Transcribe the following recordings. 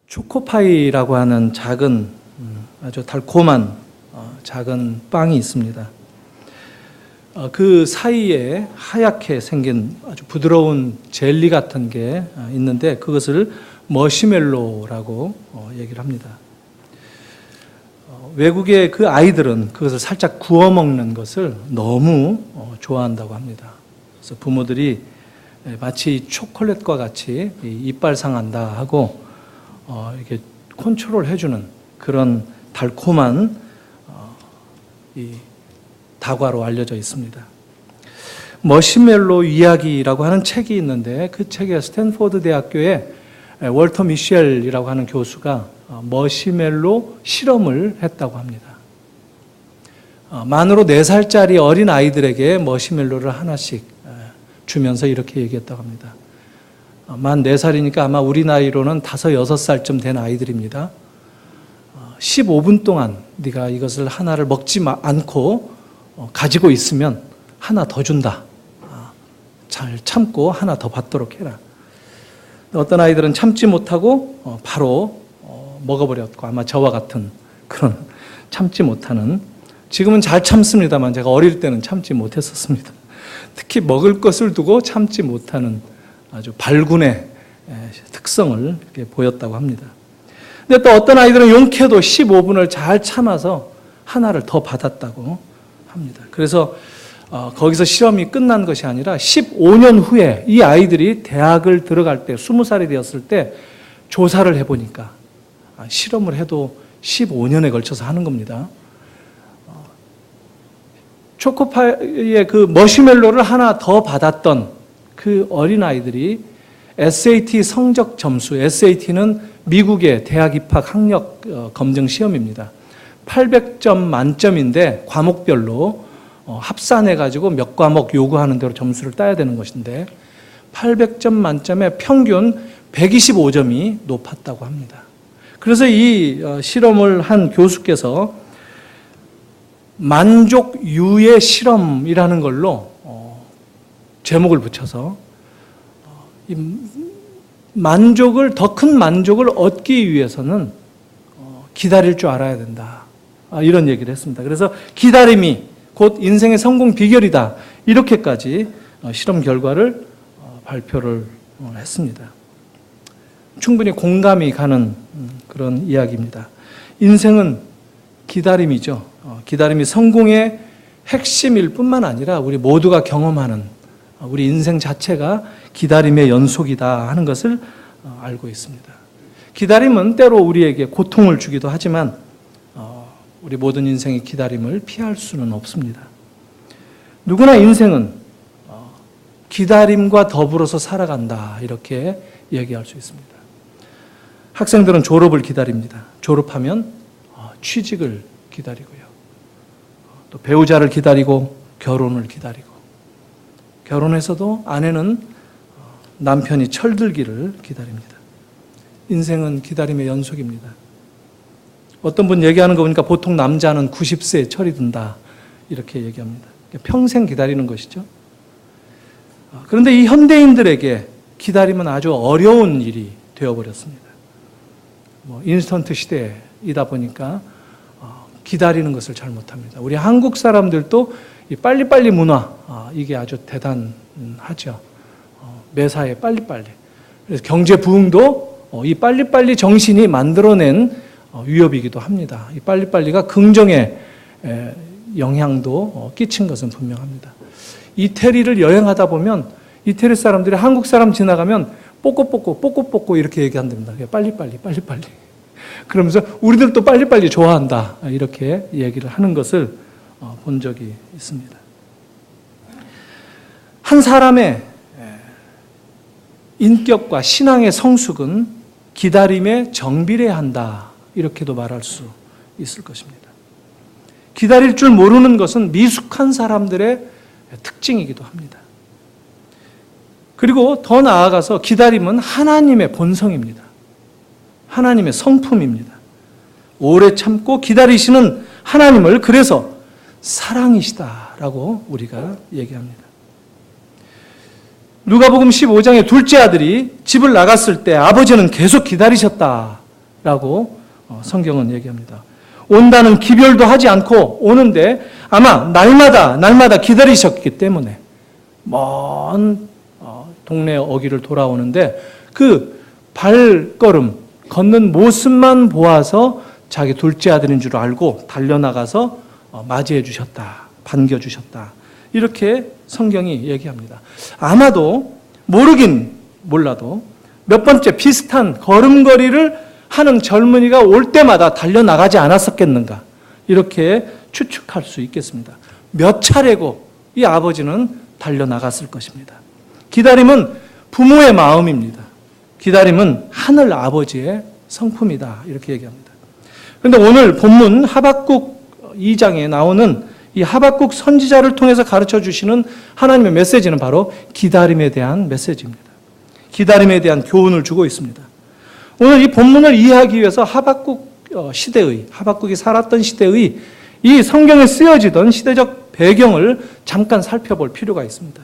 초코파이라고 하는 작은 아주 달콤한 작은 빵이 있습니다. 그 사이에 하얗게 생긴 아주 부드러운 젤리 같은 게 있는데 그것을 머시멜로라고 얘기를 합니다. 외국의 그 아이들은 그것을 살짝 구워 먹는 것을 너무 좋아한다고 합니다. 그래서 부모들이 마치 초콜릿과 같이 이빨 상한다 하고 이렇게 컨트롤 해주는 그런 달콤한 이 다과로 알려져 있습니다. 머시멜로 이야기라고 하는 책이 있는데 그 책에 스탠포드 대학교에 월터 미셸이라고 하는 교수가 머시멜로 실험을 했다고 합니다. 만으로 4살짜리 어린 아이들에게 머시멜로를 하나씩 주면서 이렇게 얘기했다고 합니다. 만 4살이니까 아마 우리 나이로는 5, 6살쯤 된 아이들입니다. 15분 동안 네가 이것을 하나를 먹지 않고 가지고 있으면 하나 더 준다. 잘 참고 하나 더 받도록 해라. 어떤 아이들은 참지 못하고 바로 먹어버렸고 아마 저와 같은 그런 참지 못하는, 지금은 잘 참습니다만 제가 어릴 때는 참지 못했었습니다. 특히 먹을 것을 두고 참지 못하는 아주 발군의 특성을 이렇게 보였다고 합니다. 근데 또 어떤 아이들은 용케도 15분을 잘 참아서 하나를 더 받았다고 합니다. 그래서 거기서 실험이 끝난 것이 아니라 15년 후에 이 아이들이 대학을 들어갈 때 20살이 되었을 때 조사를 해보니까 실험을 해도 15년에 걸쳐서 하는 겁니다. 초코파이의 그 머시멜로를 하나 더 받았던 그 어린아이들이 SAT 성적 점수, SAT는 미국의 대학 입학 학력 검증 시험입니다. 800점 만점인데 과목별로 합산해가지고 몇 과목 요구하는 대로 점수를 따야 되는 것인데 800점 만점에 평균 125점이 높았다고 합니다. 그래서 이 실험을 한 교수께서 만족 유예 실험이라는 걸로 제목을 붙여서 만족을, 더 큰 만족을 얻기 위해서는 기다릴 줄 알아야 된다. 이런 얘기를 했습니다. 그래서 기다림이 곧 인생의 성공 비결이다. 이렇게까지 실험 결과를 발표를 했습니다. 충분히 공감이 가는 그런 이야기입니다. 인생은 기다림이죠. 기다림이 성공의 핵심일 뿐만 아니라 우리 모두가 경험하는 우리 인생 자체가 기다림의 연속이다 하는 것을 알고 있습니다. 기다림은 때로 우리에게 고통을 주기도 하지만 우리 모든 인생의 기다림을 피할 수는 없습니다. 누구나 인생은 기다림과 더불어서 살아간다 이렇게 얘기할 수 있습니다. 학생들은 졸업을 기다립니다. 졸업하면 취직을 기다리고요. 또 배우자를 기다리고 결혼을 기다리고, 결혼해서도 아내는 남편이 철들기를 기다립니다. 인생은 기다림의 연속입니다. 어떤 분 얘기하는 거 보니까 보통 남자는 90세에 철이 든다 이렇게 얘기합니다. 평생 기다리는 것이죠. 그런데 이 현대인들에게 기다림은 아주 어려운 일이 되어버렸습니다. 인스턴트 시대이다 보니까 기다리는 것을 잘 못합니다. 우리 한국 사람들도 이 빨리빨리 문화, 이게 아주 대단하죠. 매사에 빨리빨리. 그래서 경제 부흥도 이 빨리빨리 정신이 만들어낸 위협이기도 합니다. 이 빨리빨리가 긍정의 영향도 끼친 것은 분명합니다. 이태리를 여행하다 보면 이태리 사람들이 한국 사람 지나가면 뽀꼬뽀꼬 이렇게 얘기한답니다. 빨리빨리. 그러면서 우리들도 빨리빨리 좋아한다 이렇게 얘기를 하는 것을 본 적이 있습니다. 한 사람의 인격과 신앙의 성숙은 기다림에 정비례 한다 이렇게도 말할 수 있을 것입니다. 기다릴 줄 모르는 것은 미숙한 사람들의 특징이기도 합니다. 그리고 더 나아가서 기다림은 하나님의 본성입니다. 하나님의 성품입니다. 오래 참고 기다리시는 하나님을 그래서 사랑이시다라고 우리가 얘기합니다. 누가복음 15장의 둘째 아들이 집을 나갔을 때 아버지는 계속 기다리셨다 라고 성경은 얘기합니다. 온다는 기별도 하지 않고 오는데 아마 날마다 기다리셨기 때문에 먼 동네 어귀를 돌아오는데 그 발걸음, 걷는 모습만 보아서 자기 둘째 아들인 줄 알고 달려나가서 맞이해 주셨다, 반겨주셨다. 이렇게 성경이 얘기합니다. 아마도 모르긴 몰라도 몇 번째 비슷한 걸음걸이를 하는 젊은이가 올 때마다 달려나가지 않았었겠는가, 이렇게 추측할 수 있겠습니다. 몇 차례고 이 아버지는 달려나갔을 것입니다. 기다림은 부모의 마음입니다. 기다림은 하늘 아버지의 성품이다, 이렇게 얘기합니다. 그런데 오늘 본문 하박국 2장에 나오는 이 하박국 선지자를 통해서 가르쳐 주시는 하나님의 메시지는 바로 기다림에 대한 메시지입니다. 기다림에 대한 교훈을 주고 있습니다. 오늘 이 본문을 이해하기 위해서 하박국이 살았던 시대의 이 성경에 쓰여지던 시대적 배경을 잠깐 살펴볼 필요가 있습니다.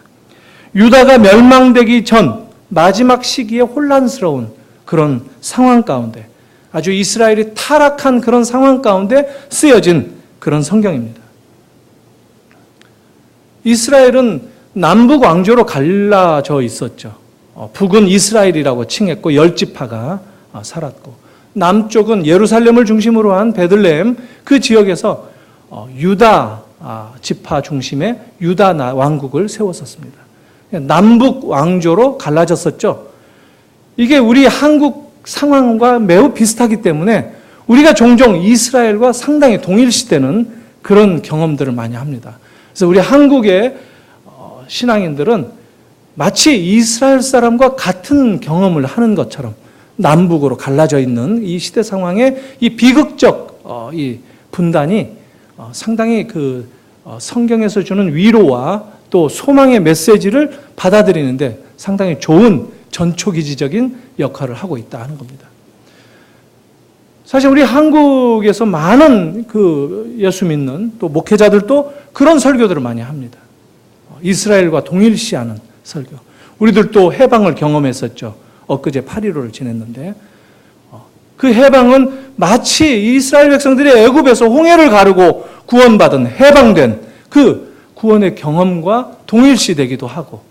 유다가 멸망되기 전 마지막 시기에 혼란스러운 그런 상황 가운데, 아주 이스라엘이 타락한 그런 상황 가운데 쓰여진 그런 성경입니다. 이스라엘은 남북 왕조로 갈라져 있었죠. 북은 이스라엘이라고 칭했고 10지파가 살았고, 남쪽은 예루살렘을 중심으로 한 베들레헴 그 지역에서 유다 지파 중심의 유다 왕국을 세웠었습니다. 남북 왕조로 갈라졌었죠. 이게 우리 한국 상황과 매우 비슷하기 때문에 우리가 종종 이스라엘과 상당히 동일시되는 그런 경험들을 많이 합니다. 그래서 우리 한국의 신앙인들은 마치 이스라엘 사람과 같은 경험을 하는 것처럼 남북으로 갈라져 있는 이 시대 상황의 이 비극적 이 분단이 상당히 그 성경에서 주는 위로와 또 소망의 메시지를 받아들이는데 상당히 좋은 전초기지적인 역할을 하고 있다 하는 겁니다. 사실 우리 한국에서 많은 그 예수 믿는 또 목회자들도 그런 설교들을 많이 합니다. 이스라엘과 동일시하는 설교. 우리들도 해방을 경험했었죠. 엊그제 8.15를 지냈는데 그 해방은 마치 이스라엘 백성들이 애굽에서 홍해를 가르고 구원받은 해방된 그 구원의 경험과 동일시되기도 하고,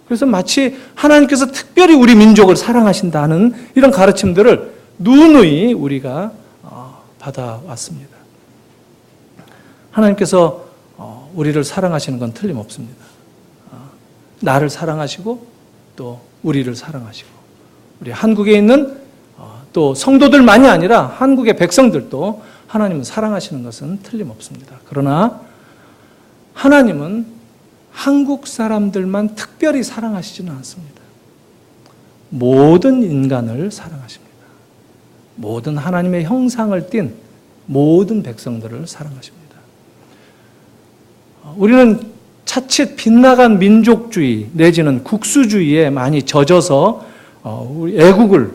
그래서 마치 하나님께서 특별히 우리 민족을 사랑하신다는 이런 가르침들을 누누이 우리가 받아왔습니다. 하나님께서 우리를 사랑하시는 건 틀림없습니다. 나를 사랑하시고 또 우리를 사랑하시고, 우리 한국에 있는 또 성도들만이 아니라 한국의 백성들도 하나님은 사랑하시는 것은 틀림없습니다. 그러나 하나님은 한국 사람들만 특별히 사랑하시지는 않습니다. 모든 인간을 사랑하십니다. 모든 하나님의 형상을 띤 모든 백성들을 사랑하십니다. 우리는 차칫 빗나간 민족주의 내지는 국수주의에 많이 젖어서 우리 애국을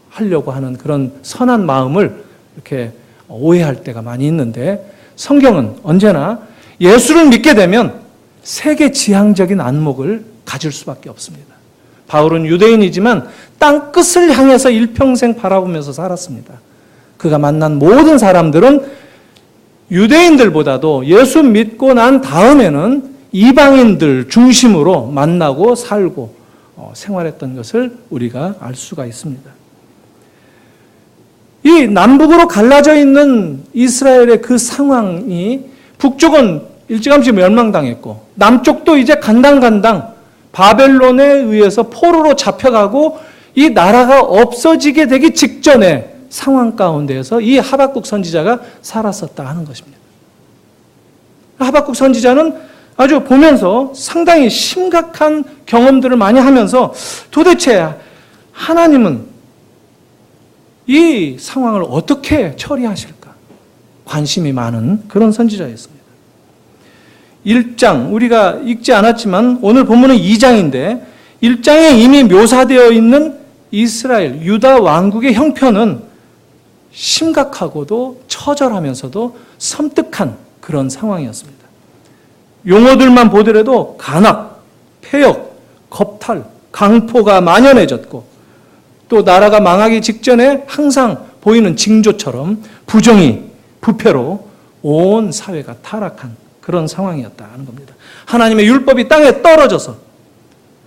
하려고 하는 그런 선한 마음을 이렇게 오해할 때가 많이 있는데, 성경은 언제나 예수를 믿게 되면 세계 지향적인 안목을 가질 수밖에 없습니다. 바울은 유대인이지만 땅 끝을 향해서 일평생 바라보면서 살았습니다. 그가 만난 모든 사람들은 유대인들보다도 예수 믿고 난 다음에는 이방인들 중심으로 만나고 살고 생활했던 것을 우리가 알 수가 있습니다. 이 남북으로 갈라져 있는 이스라엘의 그 상황이, 북쪽은 일찌감치 멸망당했고 남쪽도 이제 간당간당 바벨론에 의해서 포로로 잡혀가고 이 나라가 없어지게 되기 직전의 상황 가운데에서 이 하박국 선지자가 살았었다 하는 것입니다. 하박국 선지자는 아주 보면서 상당히 심각한 경험들을 많이 하면서 도대체 하나님은 이 상황을 어떻게 처리하실까 관심이 많은 그런 선지자였습니다. 1장 우리가 읽지 않았지만 오늘 본문은 2장인데 1장에 이미 묘사되어 있는 이스라엘 유다 왕국의 형편은 심각하고도 처절하면서도 섬뜩한 그런 상황이었습니다. 용어들만 보더라도 간악, 폐역, 겁탈, 강포가 만연해졌고 또 나라가 망하기 직전에 항상 보이는 징조처럼 부정이, 부패로 온 사회가 타락한 그런 상황이었다는 겁니다. 하나님의 율법이 땅에 떨어져서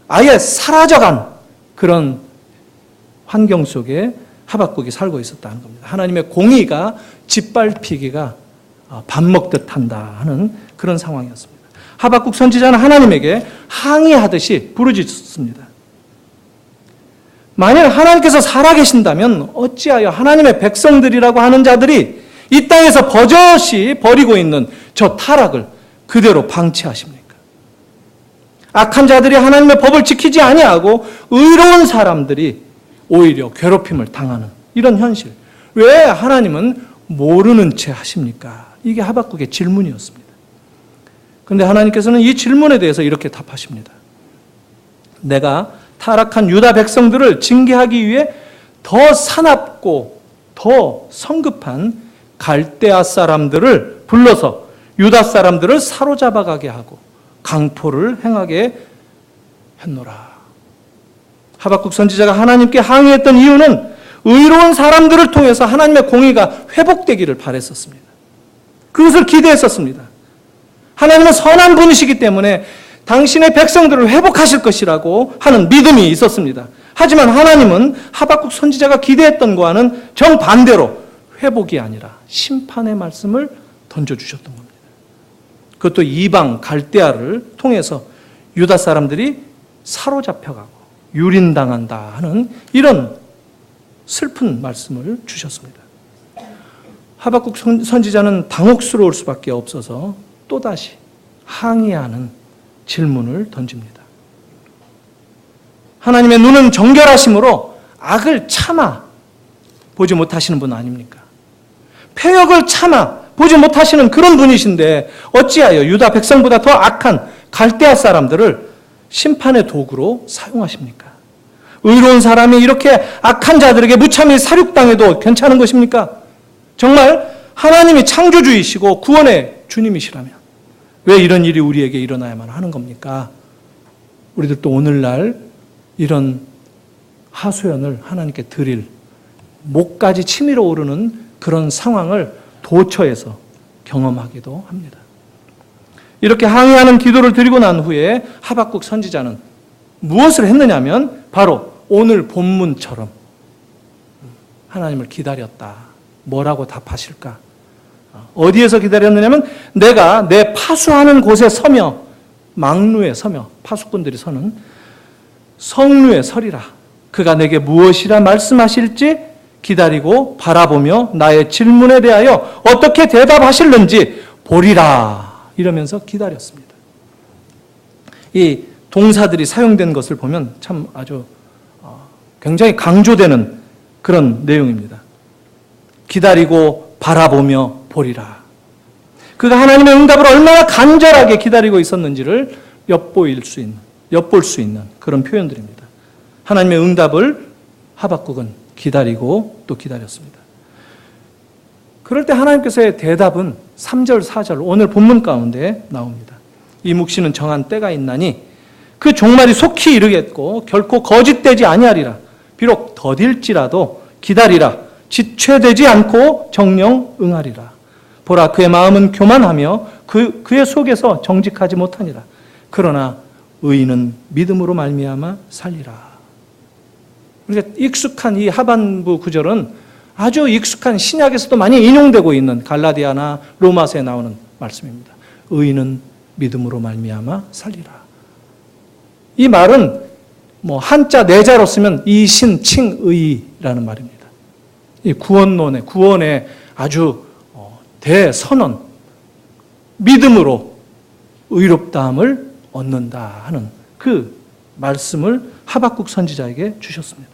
아예 사라져간 그런 환경 속에 하박국이 살고 있었다는 겁니다. 하나님의 공의가 짓밟히기가 밥 먹듯 한다 하는 그런 상황이었습니다. 하박국 선지자는 하나님에게 항의하듯이 부르짖었습니다. 만약 하나님께서 살아계신다면 어찌하여 하나님의 백성들이라고 하는 자들이 이 땅에서 버젓이 벌이고 있는 저 타락을 그대로 방치하십니까? 악한 자들이 하나님의 법을 지키지 아니하고 의로운 사람들이 오히려 괴롭힘을 당하는 이런 현실. 왜 하나님은 모르는 채 하십니까? 이게 하박국의 질문이었습니다. 그런데 하나님께서는 이 질문에 대해서 이렇게 답하십니다. 내가 타락한 유다 백성들을 징계하기 위해 더 사납고 더 성급한 갈대아 사람들을 불러서 유다 사람들을 사로잡아가게 하고 강포를 행하게 했노라. 하박국 선지자가 하나님께 항의했던 이유는 의로운 사람들을 통해서 하나님의 공의가 회복되기를 바랬었습니다. 그것을 기대했었습니다. 하나님은 선한 분이시기 때문에 당신의 백성들을 회복하실 것이라고 하는 믿음이 있었습니다. 하지만 하나님은 하박국 선지자가 기대했던 것과는 정반대로 회복이 아니라 심판의 말씀을 던져주셨던 겁니다. 그것도 이방 갈대아를 통해서 유다 사람들이 사로잡혀가고 유린당한다 하는 이런 슬픈 말씀을 주셨습니다. 하박국 선지자는 당혹스러울 수밖에 없어서 또다시 항의하는 질문을 던집니다. 하나님의 눈은 정결하심으로 악을 참아 보지 못하시는 분 아닙니까? 패역을 참아 보지 못하시는 그런 분이신데 어찌하여 유다 백성보다 더 악한 갈대아 사람들을 심판의 도구로 사용하십니까? 의로운 사람이 이렇게 악한 자들에게 무참히 사륙당해도 괜찮은 것입니까? 정말 하나님이 창조주이시고 구원의 주님이시라면 왜 이런 일이 우리에게 일어나야만 하는 겁니까? 우리들도 오늘날 이런 하소연을 하나님께 드릴 목까지 치밀어 오르는 그런 상황을 도처에서 경험하기도 합니다. 이렇게 항의하는 기도를 드리고 난 후에 하박국 선지자는 무엇을 했느냐면 바로 오늘 본문처럼 하나님을 기다렸다. 뭐라고 답하실까? 어디에서 기다렸느냐면 내가 내 파수하는 곳에 서며 망루에 서며 파수꾼들이 서는 성루에 서리라. 그가 내게 무엇이라 말씀하실지 기다리고 바라보며 나의 질문에 대하여 어떻게 대답하실는지 보리라. 이러면서 기다렸습니다. 이 동사들이 사용된 것을 보면 참 아주 굉장히 강조되는 그런 내용입니다. 기다리고 바라보며 보리라. 그가 하나님의 응답을 얼마나 간절하게 기다리고 있었는지를 엿볼 수 있는 그런 표현들입니다. 하나님의 응답을 하박국은 기다리고 또 기다렸습니다. 그럴 때 하나님께서의 대답은 3절, 4절 오늘 본문 가운데 나옵니다. 이 묵시는 정한 때가 있나니 그 종말이 속히 이르겠고 결코 거짓되지 아니하리라. 비록 더딜지라도 기다리라. 지체되지 않고 정령 응하리라. 보라 그의 마음은 교만하며 그의 속에서 정직하지 못하니라. 그러나 의인은 믿음으로 말미암아 살리라. 그러니까 익숙한 이 하반부 구절은 아주 익숙한 신약에서도 많이 인용되고 있는 갈라디아나 로마서에 나오는 말씀입니다. 의인은 믿음으로 말미암아 살리라. 이 말은 한자 네자로 쓰면 이신칭의라는 말입니다. 이 구원의 아주 대선언, 믿음으로 의롭다함을 얻는다 하는 그 말씀을 하박국 선지자에게 주셨습니다.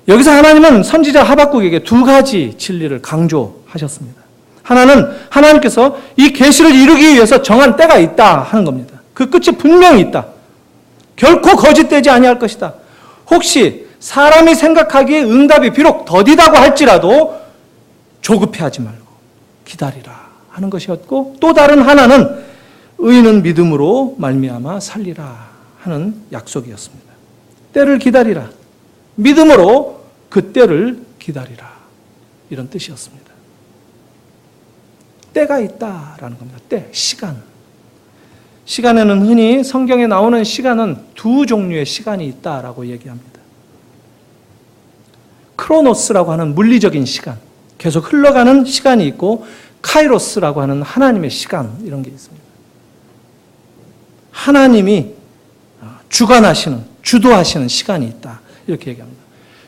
여기서 하나님은 선지자 하박국에게 두 가지 진리를 강조하셨습니다. 하나는 하나님께서 이 계시를 이루기 위해서 정한 때가 있다 하는 겁니다. 그 끝이 분명히 있다. 결코 거짓되지 아니할 것이다. 혹시 사람이 생각하기에 응답이 비록 더디다고 할지라도 조급해하지 말고 기다리라 하는 것이었고, 또 다른 하나는 의인은 믿음으로 말미암아 살리라 하는 약속이었습니다. 때를 기다리라. 믿음으로 그 때를 기다리라. 이런 뜻이었습니다. 때가 있다라는 겁니다. 때, 시간. 시간에는 흔히 성경에 나오는 시간은 두 종류의 시간이 있다라고 얘기합니다. 크로노스라고 하는 물리적인 시간, 계속 흘러가는 시간이 있고, 카이로스라고 하는 하나님의 시간, 이런 게 있습니다. 하나님이 주관하시는, 주도하시는 시간이 있다. 이렇게 얘기합니다.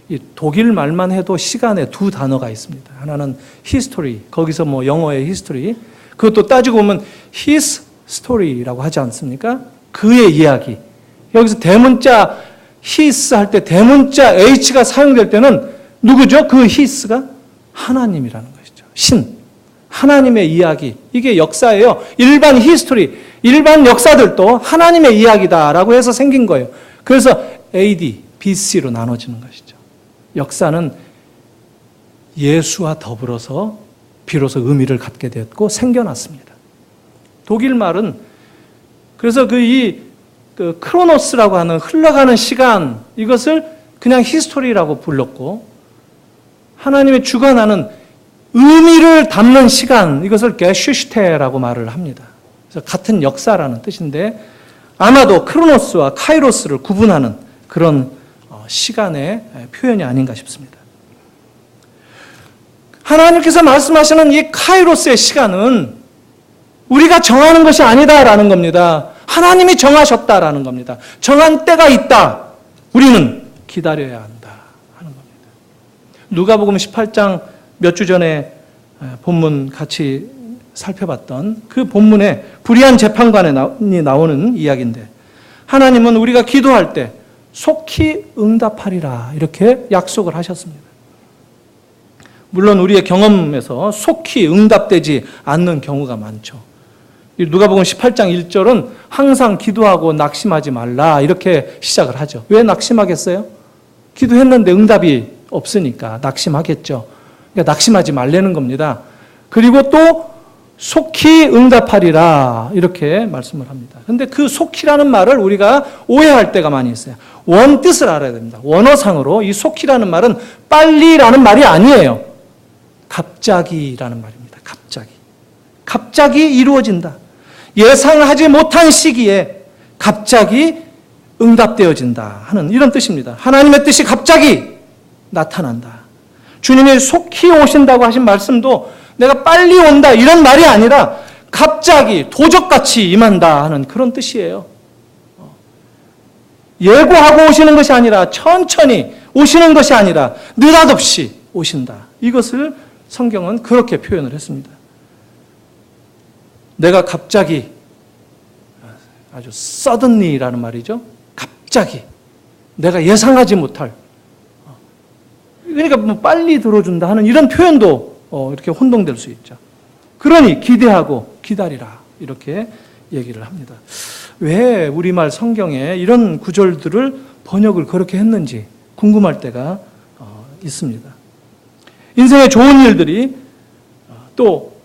이 독일 말만 해도 시간에 두 단어가 있습니다. 하나는 history, 거기서 뭐 영어의 history, 그것도 따지고 보면 his story라고 하지 않습니까? 그의 이야기. 여기서 대문자 his 할 때 대문자 h가 사용될 때는 누구죠? 그 his가 하나님이라는 것이죠. 신, 하나님의 이야기. 이게 역사예요. 일반 history, 일반 역사들도 하나님의 이야기다라고 해서 생긴 거예요. 그래서 AD, BC로 나눠지는 것이죠. 역사는 예수와 더불어서 비로소 의미를 갖게 되었고 생겨났습니다. 독일 말은 그래서 그 크로노스라고 하는 흘러가는 시간, 이것을 그냥 히스토리라고 불렀고, 하나님의 주관하는 의미를 담는 시간, 이것을 게슈슈테라고 말을 합니다. 그래서 같은 역사라는 뜻인데 아마도 크로노스와 카이로스를 구분하는 그런 시간의 표현이 아닌가 싶습니다. 하나님께서 말씀하시는 이 카이로스의 시간은 우리가 정하는 것이 아니다라는 겁니다. 하나님이 정하셨다라는 겁니다. 정한 때가 있다. 우리는 기다려야 한다 하는 겁니다. 누가복음 18장 몇 주 전에 본문 같이 살펴봤던 그 본문에 불의한 재판관이 나오는 이야기인데, 하나님은 우리가 기도할 때 속히 응답하리라 이렇게 약속을 하셨습니다. 물론 우리의 경험에서 속히 응답되지 않는 경우가 많죠. 누가복음 18장 1절은 항상 기도하고 낙심하지 말라 이렇게 시작을 하죠. 왜 낙심하겠어요? 기도했는데 응답이 없으니까 낙심하겠죠. 그러니까 낙심하지 말라는 겁니다. 그리고 또 속히 응답하리라 이렇게 말씀을 합니다. 그런데 그 속히라는 말을 우리가 오해할 때가 많이 있어요. 원 뜻을 알아야 됩니다. 원어상으로 이 속히라는 말은 빨리라는 말이 아니에요. 갑자기라는 말입니다. 갑자기 이루어진다. 예상하지 못한 시기에 갑자기 응답되어진다 하는 이런 뜻입니다. 하나님의 뜻이 갑자기 나타난다. 주님이 속히 오신다고 하신 말씀도 내가 빨리 온다 이런 말이 아니라 갑자기 도적같이 임한다 하는 그런 뜻이에요. 예고하고 오시는 것이 아니라 천천히 오시는 것이 아니라 느닷없이 오신다. 이것을 성경은 그렇게 표현을 했습니다. 내가 갑자기, 아주 suddenly라는 말이죠. 갑자기 내가 예상하지 못할, 그러니까 뭐 빨리 들어준다 하는 이런 표현도 이렇게 혼동될 수 있죠. 그러니 기대하고 기다리라 이렇게 얘기를 합니다. 왜 우리말 성경에 이런 구절들을 번역을 그렇게 했는지 궁금할 때가 있습니다. 인생의 좋은 일들이 또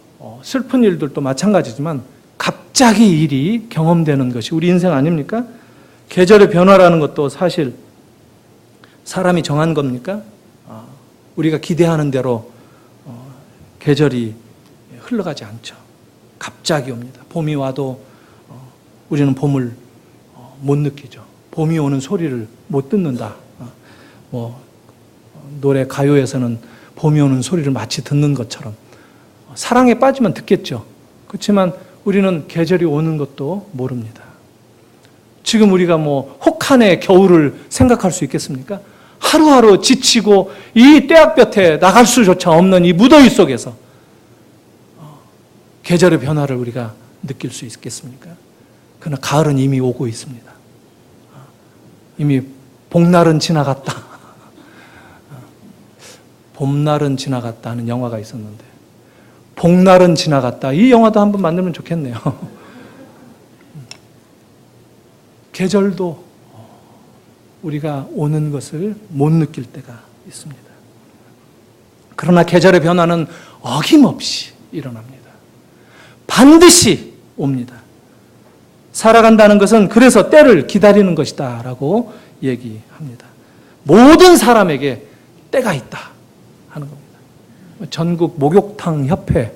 슬픈 일들도 마찬가지지만 갑자기 일이 경험되는 것이 우리 인생 아닙니까? 계절의 변화라는 것도 사실 사람이 정한 겁니까? 우리가 기대하는 대로 계절이 흘러가지 않죠. 갑자기 옵니다. 봄이 와도 우리는 봄을 못 느끼죠. 봄이 오는 소리를 못 듣는다. 노래 가요에서는 봄이 오는 소리를 마치 듣는 것처럼 사랑에 빠지면 듣겠죠. 그렇지만 우리는 계절이 오는 것도 모릅니다. 지금 우리가 혹한의 겨울을 생각할 수 있겠습니까? 하루하루 지치고 이 떼약볕에 나갈 수조차 없는 이 무더위 속에서 계절의 변화를 우리가 느낄 수 있겠습니까? 그러나 가을은 이미 오고 있습니다. 이미 봄날은 지나갔다. 봄날은 지나갔다 하는 영화가 있었는데 복날은 지나갔다. 이 영화도 한번 만들면 좋겠네요. 계절도 우리가 오는 것을 못 느낄 때가 있습니다. 그러나 계절의 변화는 어김없이 일어납니다. 반드시 옵니다. 살아간다는 것은 그래서 때를 기다리는 것이다 라고 얘기합니다. 모든 사람에게 때가 있다 하는 겁니다. 전국 목욕탕 협회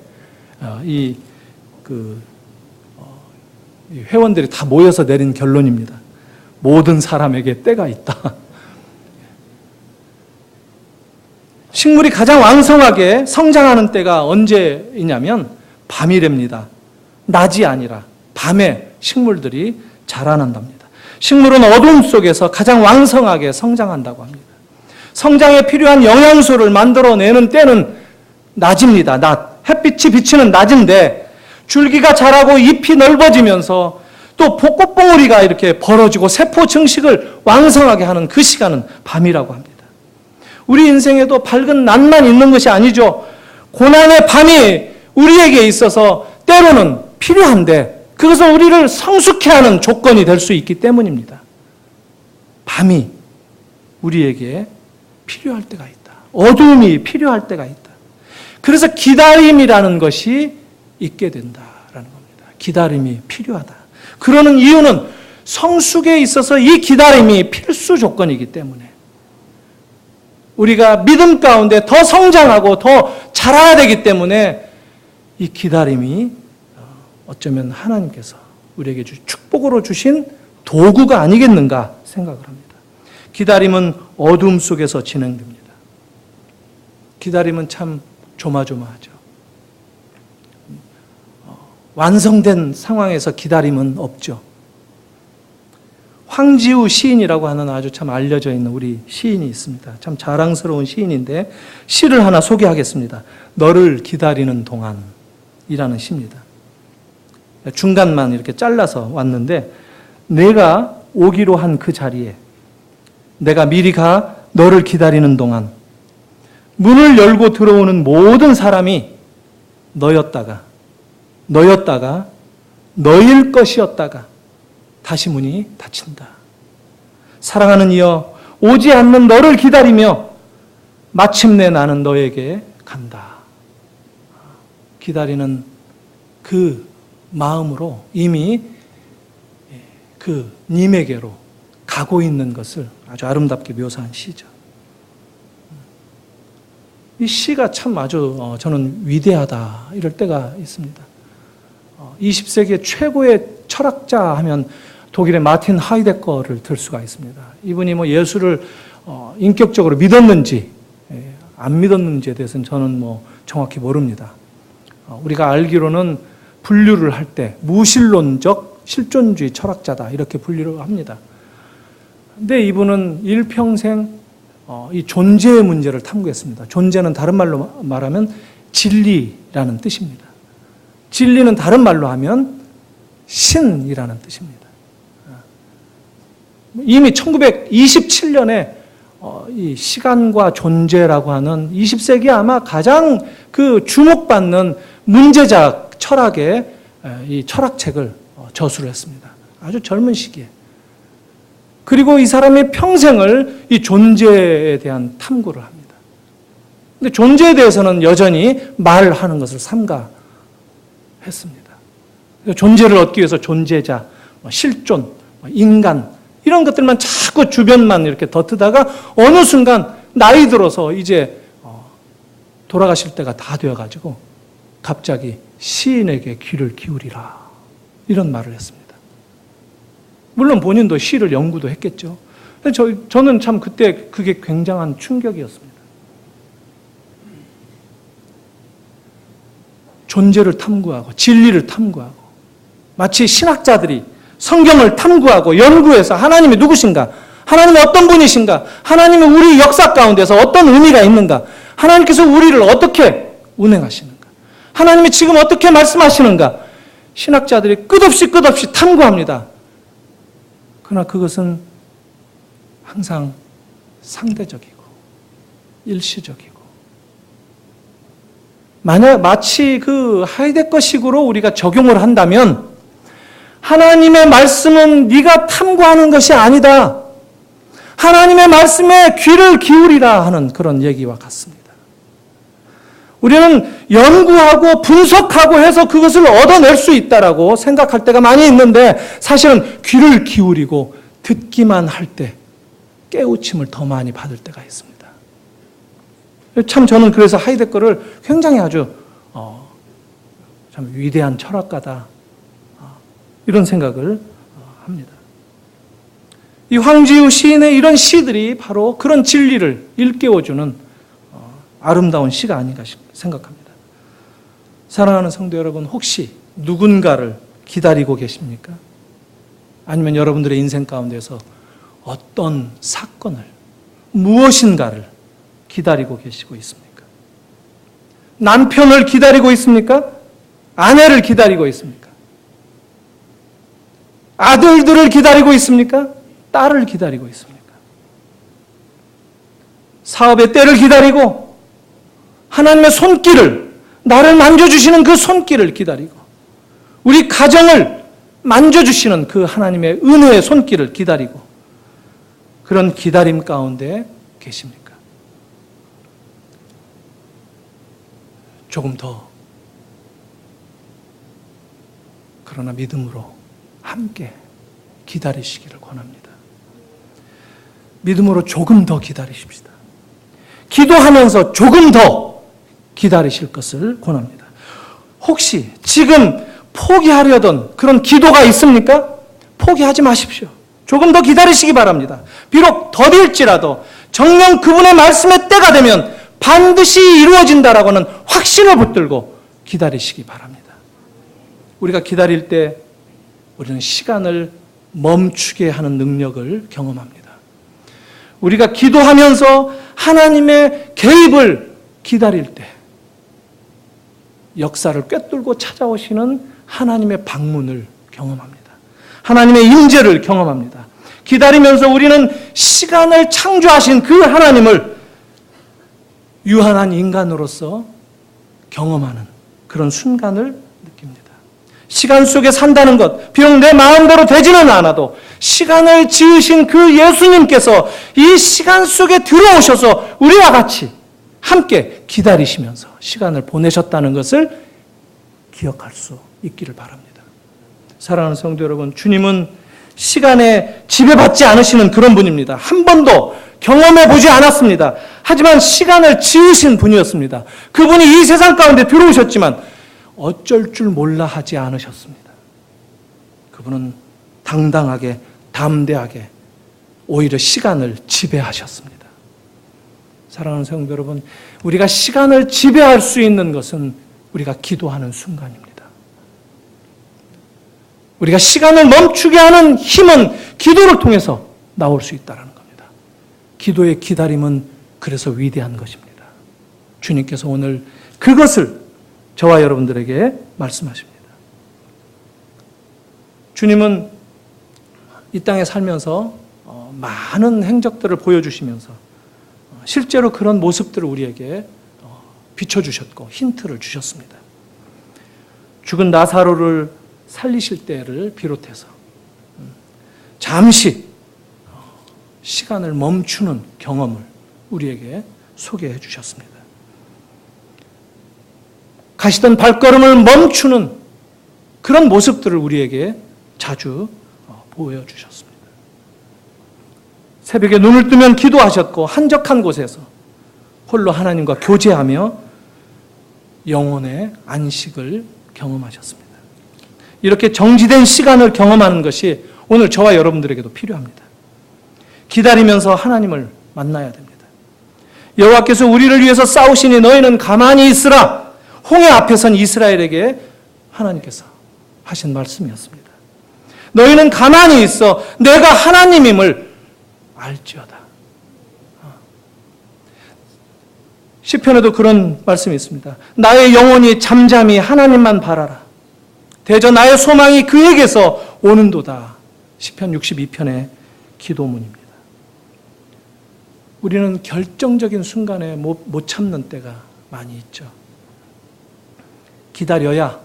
이 회원들이 다 모여서 내린 결론입니다. 모든 사람에게 때가 있다. 식물이 가장 왕성하게 성장하는 때가 언제이냐면 밤이랍니다. 낮이 아니라 밤에 식물들이 자라난답니다. 식물은 어둠 속에서 가장 왕성하게 성장한다고 합니다. 성장에 필요한 영양소를 만들어내는 때는 낮입니다. 낮. 햇빛이 비치는 낮인데 줄기가 자라고 잎이 넓어지면서 또 꽃봉오리가 이렇게 벌어지고 세포 증식을 왕성하게 하는 그 시간은 밤이라고 합니다. 우리 인생에도 밝은 낮만 있는 것이 아니죠. 고난의 밤이 우리에게 있어서 때로는 필요한데 그것은 우리를 성숙해 하는 조건이 될 수 있기 때문입니다. 밤이 우리에게 필요할 때가 있다. 어둠이 필요할 때가 있다. 그래서 기다림이라는 것이 있게 된다라는 겁니다. 기다림이 필요하다. 그러는 이유는 성숙에 있어서 이 기다림이 필수 조건이기 때문에 우리가 믿음 가운데 더 성장하고 더 자라야 되기 때문에 이 기다림이 어쩌면 하나님께서 우리에게 축복으로 주신 도구가 아니겠는가 생각을 합니다. 기다림은 어둠 속에서 진행됩니다. 기다림은 참 조마조마하죠. 완성된 상황에서 기다림은 없죠. 황지우 시인이라고 하는 아주 참 알려져 있는 우리 시인이 있습니다. 참 자랑스러운 시인인데 시를 하나 소개하겠습니다. 너를 기다리는 동안이라는 시입니다. 중간만 이렇게 잘라서 왔는데 내가 오기로 한 그 자리에 내가 미리 가 너를 기다리는 동안 문을 열고 들어오는 모든 사람이 너였다가 너일 것이었다가 다시 문이 닫힌다. 사랑하는 이여 오지 않는 너를 기다리며 마침내 나는 너에게 간다. 기다리는 그 마음으로 이미 그 님에게로 가고 있는 것을 아주 아름답게 묘사한 시죠. 이 시가 참 아주 저는 위대하다 이럴 때가 있습니다. 20세기의 최고의 철학자 하면 독일의 마틴 하이데거를 들 수가 있습니다. 이분이 뭐 예수를 인격적으로 믿었는지 안 믿었는지에 대해서는 저는 뭐 정확히 모릅니다. 우리가 알기로는 분류를 할 때 무신론적 실존주의 철학자다 이렇게 분류를 합니다. 근데 이분은 일평생 이 존재의 문제를 탐구했습니다. 존재는 다른 말로 말하면 진리라는 뜻입니다. 진리는 다른 말로 하면 신이라는 뜻입니다. 이미 1927년에 이 시간과 존재라고 하는 20세기 아마 가장 그 주목받는 문제작 철학의 이 철학책을 저술을 했습니다. 아주 젊은 시기에. 그리고 이 사람의 평생을 이 존재에 대한 탐구를 합니다. 근데 존재에 대해서는 여전히 말하는 것을 삼가했습니다. 존재를 얻기 위해서 존재자, 실존, 인간 이런 것들만 자꾸 주변만 이렇게 덧트다가 어느 순간 나이 들어서 이제 돌아가실 때가 다 되어가지고 갑자기 시인에게 귀를 기울이라 이런 말을 했습니다. 물론 본인도 시를 연구도 했겠죠. 저는 참 그때 그게 굉장한 충격이었습니다. 존재를 탐구하고 진리를 탐구하고 마치 신학자들이 성경을 탐구하고 연구해서 하나님이 누구신가? 하나님은 어떤 분이신가? 하나님은 우리 역사 가운데서 어떤 의미가 있는가? 하나님께서 우리를 어떻게 운행하시는가? 하나님이 지금 어떻게 말씀하시는가? 신학자들이 끝없이 탐구합니다. 그러나 그것은 항상 상대적이고 일시적이고 마치 그 하이데거식으로 우리가 적용을 한다면 하나님의 말씀은 네가 탐구하는 것이 아니다. 하나님의 말씀에 귀를 기울이라 하는 그런 얘기와 같습니다. 우리는 연구하고 분석하고 해서 그것을 얻어낼 수 있다라고 생각할 때가 많이 있는데 사실은 귀를 기울이고 듣기만 할 때 깨우침을 더 많이 받을 때가 있습니다. 참 저는 그래서 하이데거를 굉장히 아주 참 위대한 철학가다 이런 생각을 합니다. 이 황지우 시인의 이런 시들이 바로 그런 진리를 일깨워주는 아름다운 시가 아닌가 생각합니다. 사랑하는 성도 여러분, 혹시 누군가를 기다리고 계십니까? 아니면 여러분들의 인생 가운데서 어떤 사건을, 무엇인가를 기다리고 계시고 있습니까? 남편을 기다리고 있습니까? 아내를 기다리고 있습니까? 아들들을 기다리고 있습니까? 딸을 기다리고 있습니까? 사업의 때를 기다리고 하나님의 손길을, 나를 만져주시는 그 손길을 기다리고 우리 가정을 만져주시는 그 하나님의 은혜의 손길을 기다리고 그런 기다림 가운데 계십니까? 조금 더 그러나 믿음으로 함께 기다리시기를 권합니다. 믿음으로 조금 더 기다리십시다. 기도하면서 조금 더 기다리실 것을 권합니다. 혹시 지금 포기하려던 그런 기도가 있습니까? 포기하지 마십시오. 조금 더 기다리시기 바랍니다. 비록 더딜지라도 정녕 그분의 말씀의 때가 되면 반드시 이루어진다라고는 확신을 붙들고 기다리시기 바랍니다. 우리가 기다릴 때 우리는 시간을 멈추게 하는 능력을 경험합니다. 우리가 기도하면서 하나님의 개입을 기다릴 때 역사를 꿰뚫고 찾아오시는 하나님의 방문을 경험합니다. 하나님의 임재를 경험합니다. 기다리면서 우리는 시간을 창조하신 그 하나님을 유한한 인간으로서 경험하는 그런 순간을 느낍니다. 시간 속에 산다는 것, 비록 내 마음대로 되지는 않아도 시간을 지으신 그 예수님께서 이 시간 속에 들어오셔서 우리와 같이 함께 기다리시면서 시간을 보내셨다는 것을 기억할 수 있기를 바랍니다. 사랑하는 성도 여러분, 주님은 시간에 지배받지 않으시는 그런 분입니다. 한 번도 경험해 보지 않았습니다. 하지만 시간을 지으신 분이었습니다. 그분이 이 세상 가운데 들어오셨지만 어쩔 줄 몰라 하지 않으셨습니다. 그분은 당당하게, 담대하게 오히려 시간을 지배하셨습니다. 사랑하는 성도 여러분, 우리가 시간을 지배할 수 있는 것은 우리가 기도하는 순간입니다. 우리가 시간을 멈추게 하는 힘은 기도를 통해서 나올 수 있다는 겁니다. 기도의 기다림은 그래서 위대한 것입니다. 주님께서 오늘 그것을 저와 여러분들에게 말씀하십니다. 주님은 이 땅에 살면서 많은 행적들을 보여주시면서 실제로 그런 모습들을 우리에게 비춰주셨고 힌트를 주셨습니다. 죽은 나사로를 살리실 때를 비롯해서 잠시 시간을 멈추는 경험을 우리에게 소개해 주셨습니다. 가시던 발걸음을 멈추는 그런 모습들을 우리에게 자주 보여주셨습니다. 새벽에 눈을 뜨면 기도하셨고 한적한 곳에서 홀로 하나님과 교제하며 영혼의 안식을 경험하셨습니다. 이렇게 정지된 시간을 경험하는 것이 오늘 저와 여러분들에게도 필요합니다. 기다리면서 하나님을 만나야 됩니다. 여호와께서 우리를 위해서 싸우시니 너희는 가만히 있으라. 홍해 앞에 선 이스라엘에게 하나님께서 하신 말씀이었습니다. 너희는 가만히 있어 내가 하나님임을 알지어다. 시편에도 그런 말씀이 있습니다. 나의 영혼이 잠잠히 하나님만 바라라. 대저 나의 소망이 그에게서 오는도다. 시편 62편의 기도문입니다. 우리는 결정적인 순간에 못 참는 때가 많이 있죠. 기다려야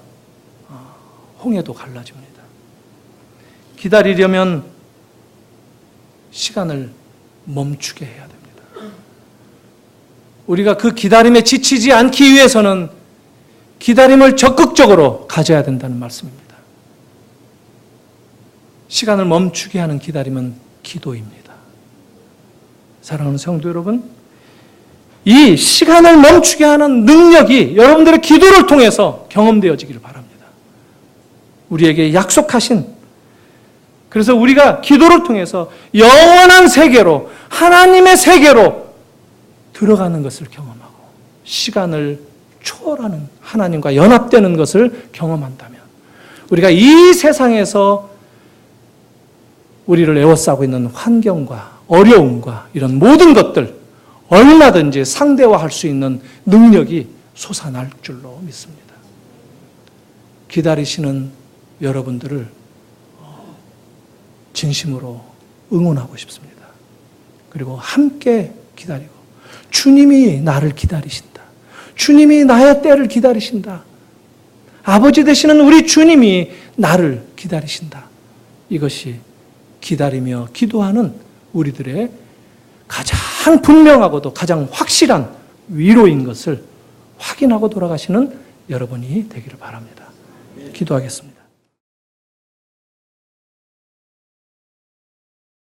홍해도 갈라집니다. 기다리려면 시간을 멈추게 해야 됩니다. 우리가 그 기다림에 지치지 않기 위해서는 기다림을 적극적으로 가져야 된다는 말씀입니다. 시간을 멈추게 하는 기다림은 기도입니다. 사랑하는 성도 여러분, 이 시간을 멈추게 하는 능력이 여러분들의 기도를 통해서 경험되어지기를 바랍니다. 우리에게 약속하신, 그래서 우리가 기도를 통해서 영원한 세계로, 하나님의 세계로 들어가는 것을 경험하고 시간을 초월하는 하나님과 연합되는 것을 경험한다면 우리가 이 세상에서 우리를 에워싸고 있는 환경과 어려움과 이런 모든 것들 얼마든지 상대화할 수 있는 능력이 솟아날 줄로 믿습니다. 기다리시는 여러분들을 진심으로 응원하고 싶습니다. 그리고 함께 기다리고 주님이 나를 기다리신다. 주님이 나의 때를 기다리신다. 아버지 되시는 우리 주님이 나를 기다리신다. 이것이 기다리며 기도하는 우리들의 가장 분명하고도 가장 확실한 위로인 것을 확인하고 돌아가시는 여러분이 되기를 바랍니다. 기도하겠습니다.